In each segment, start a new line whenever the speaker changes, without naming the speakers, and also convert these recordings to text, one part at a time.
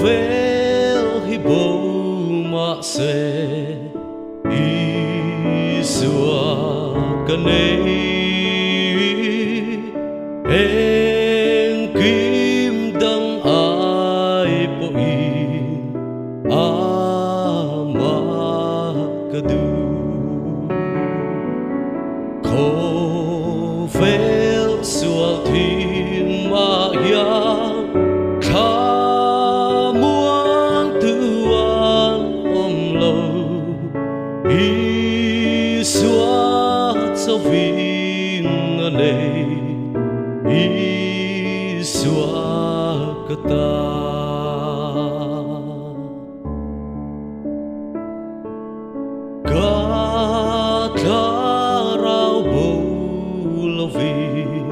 Khawvel hi bo mahse Isua kanei en kim dang ai po in ama kadu Khawvel sual thin ma hian Isua zawng anei Isua kata rawh bo lovin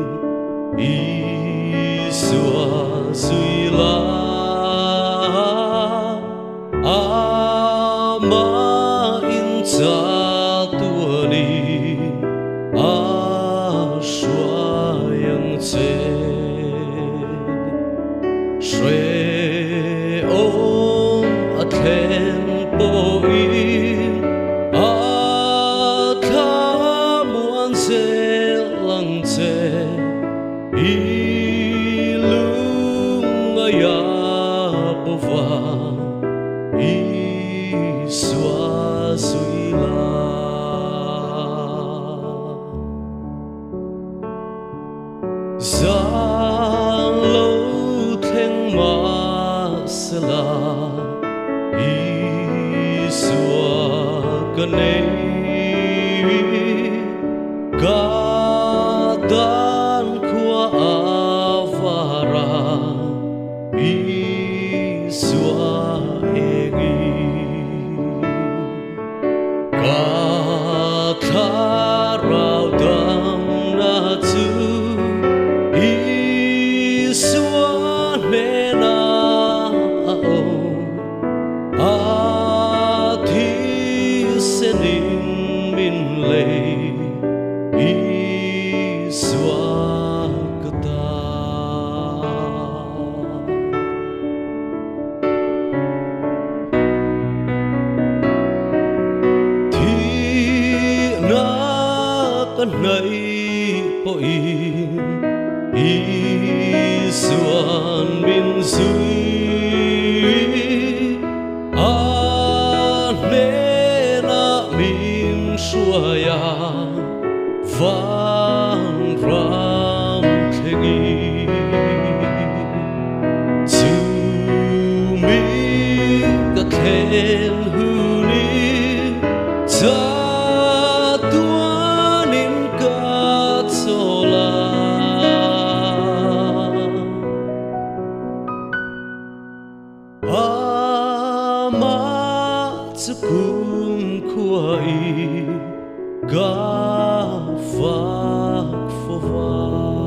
Isua suila ama insa thlamuanpui zawngte ilungaya pova Isua suila Zang lo theng mahse Isua kanei kadan khua avara Isua egi karah dam na tu Isua nena min lei Isua kata theih na kanei po in Isua min zui suaya van ram theih zu mi ka khen huni ta tuanin ka tola ama tukun kuai gafak fova